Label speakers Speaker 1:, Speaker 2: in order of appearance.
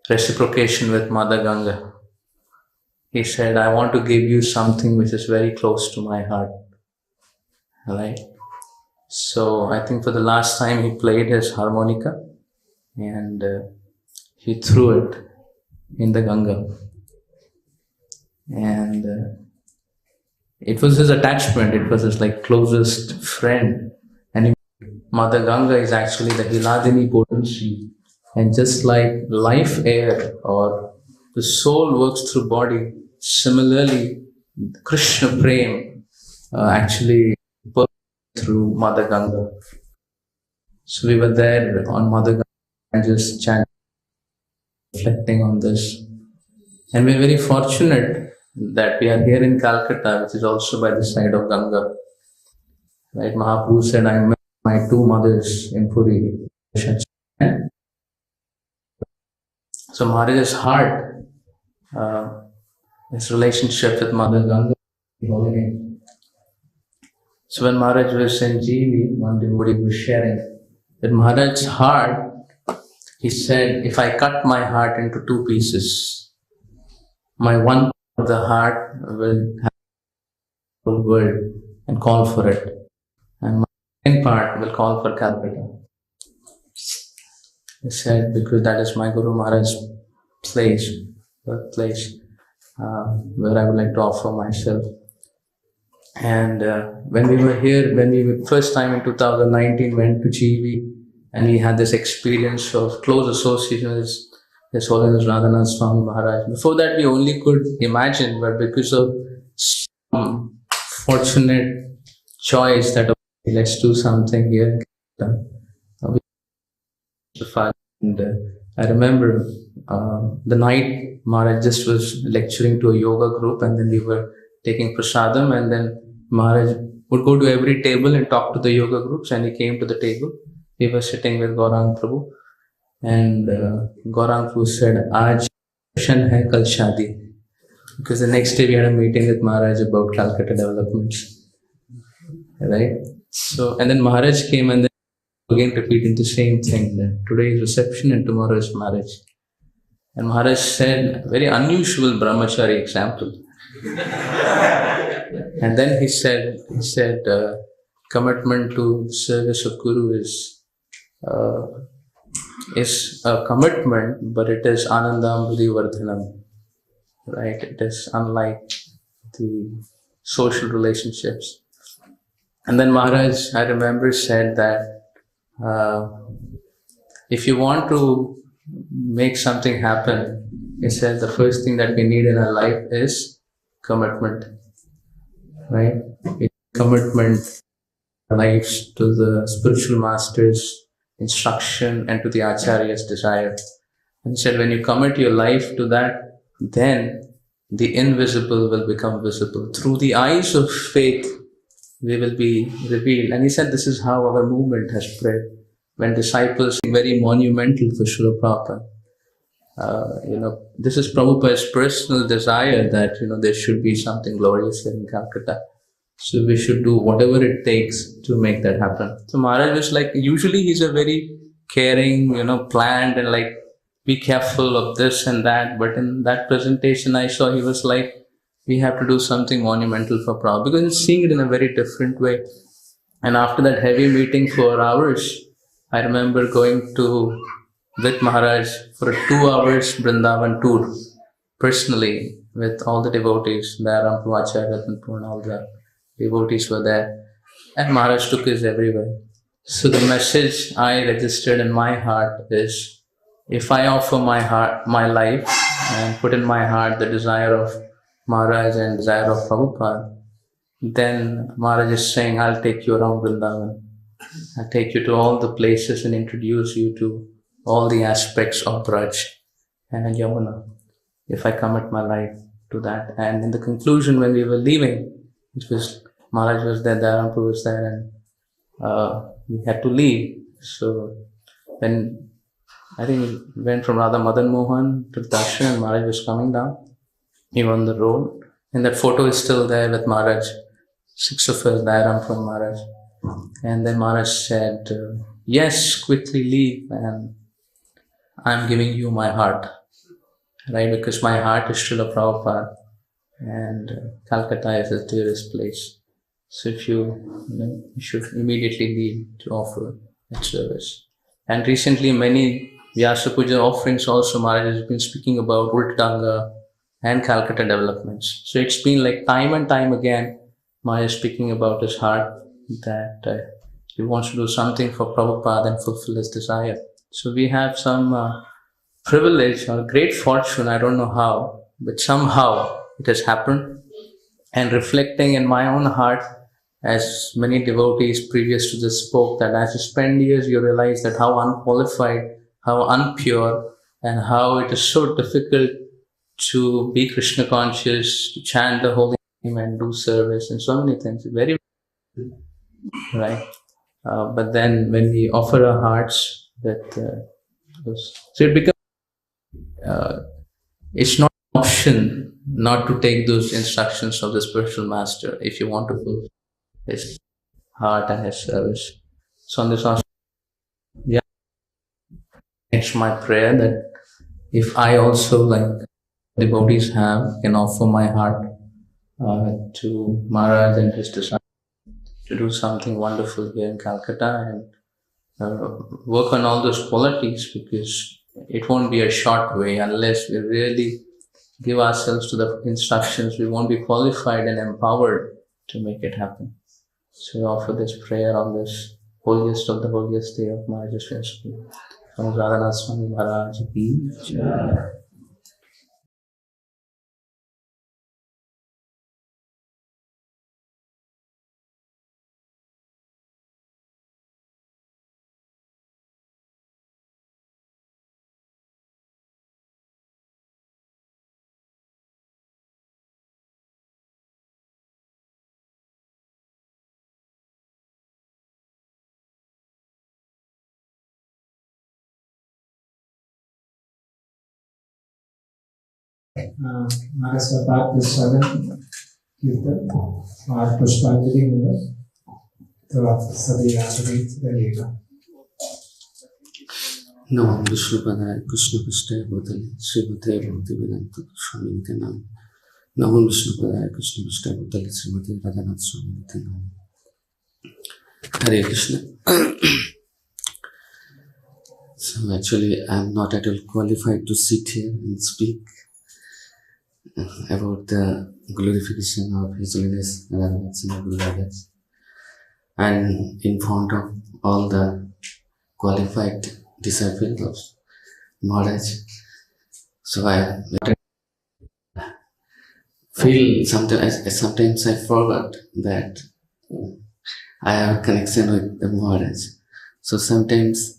Speaker 1: reciprocation with Mother Ganga. He said, I want to give you something which is very close to my heart. Right? So I think for the last time he played his harmonica and he threw it in the Ganga. And it was his attachment, it was his like closest friend. And Mother Ganga is actually the Hiladini potency. And just like life air or the soul works through body, similarly Krishna Prem actually works through Mother Ganga. So we were there on Mother Ganga and just chanting, reflecting on this. And we're very fortunate that we are here in Calcutta, which is also by the side of Ganga. Right? Mahaprabhu said, I met my two mothers in Puri. So Maharaj's heart, his relationship with Mother Ganga. So when Maharaj was in GV, one devotee was sharing that Maharaj's heart, he said, if I cut my heart into two pieces, my one part of the heart will have the whole world and call for it. And my second part will call for Calcutta. He said, because that is my Guru Maharaj's place, birthplace, where I would like to offer myself. And when we were here, when we were first time in 2019 went to GV, and we had this experience of close association with His Holiness Radhanath Swami Maharaj. Before that, we only could imagine, but because of some fortunate choice that let's do something here. And I remember the night Maharaj just was lecturing to a yoga group, and then we were taking prasadam, and then Maharaj would go to every table and talk to the yoga groups, and he came to the table. We were sitting with Gaurang Prabhu, and Gaurang Prabhu said, Aaj darshan hai, kal shadi. Because the next day we had a meeting with Maharaj about Calcutta developments. Right? So, and then Maharaj came and then again repeating the same thing, that today is reception and tomorrow is marriage. And Maharaj said, very unusual brahmachari example. And then he said, commitment to the service of Guru is a commitment, but it is anandam buddhi vardhanam. Right? It is unlike the social relationships. And then Maharaj, I remember, said that if you want to make something happen, he said the first thing that we need in our life is commitment. Right? Commitment lives to the spiritual master's instruction and to the acharya's desire. And he said when you commit your life to that, then the invisible will become visible. Through the eyes of faith, we will be revealed. And he said this is how our movement has spread. When disciples are very monumental for Srila Prabhupada. This is Prabhupada's personal desire that, there should be something glorious here in Calcutta. So we should do whatever it takes to make that happen. So Maharaj was like, usually he's a very caring, planned and like, be careful of this and that. But in that presentation I saw he was like, we have to do something monumental for Prabhupada, because he's seeing it in a very different way. And after that heavy meeting for hours, I remember going with Maharaj for a 2 hours Vrindavan tour, personally, with all the devotees, Dayaram Prabhupada, and all the devotees were there. And Maharaj took us everywhere. So the message I registered in my heart is, if I offer my life, and put in my heart the desire of Maharaj and desire of Prabhupada, then Maharaj is saying, I'll take you around Vrindavan. I'll take you to all the places and introduce you to all the aspects of Braj and Yamuna, if I commit my life to that. And in the conclusion, when we were leaving, Maharaj was there, Dayaram Prabhu was there, and we had to leave. So when I think we went from Radha Madan Mohan to Darshan, and Maharaj was coming down, he was on the road, and that photo is still there with Maharaj, 6 of us, Dayaram from Maharaj. And then Maharaj said, yes, quickly leave, and I'm giving you my heart. right? Because my heart is still a Prabhupada, and Calcutta is the dearest place. So if you should immediately need to offer that service. And recently, many VyasPuja offerings also Maharaj has been speaking about Ultanga and Calcutta developments. So it's been like time and time again, Maharaj is speaking about his heart that he wants to do something for Prabhupada and fulfill his desire. So we have some privilege or great fortune, I don't know how, but somehow it has happened. And reflecting in my own heart, as many devotees previous to this spoke, that as you spend years, you realize that how unqualified, how unpure, and how it is so difficult to be Krishna conscious, to chant the holy name and do service and so many things. Very, right? But then when we offer our hearts, so it becomes, it's not an option not to take those instructions of the spiritual master if you want to fulfill his heart and his service. So on this auspicious, yeah, it's my prayer that if I also, like devotees have, can offer my heart to Maharaj and his disciples to do something wonderful here in Calcutta and work on all those qualities, because it won't be a short way unless we really give ourselves to the instructions. We won't be qualified and empowered to make it happen. So we offer this prayer on this holiest of the holiest day of Maharaj's festival. From Radhanath Swami Maharaj ki Jai.
Speaker 2: Maharaj का पाठ प्रसादन कीर्तन और पुष्पांजलि होगा, तो आप सभी आगे रहिएगा।
Speaker 3: नमो विष्णुपदाय कृष्णपृष्ठाय भूतले श्रीमते भक्तिवेदांत स्वामी के नाम। नमो विष्णुपदाय कृष्णपृष्ठाय भूतले श्रीमते राधानाथ स्वामी के नाम। Hare Krishna. So actually, I am not at all qualified to sit here and speak about the glorification of His Holiness Radhanath Guru Maharaj, and in front of all the qualified disciples of Maharaj. So I feel sometimes I forgot that I have a connection with the Maharaj. So sometimes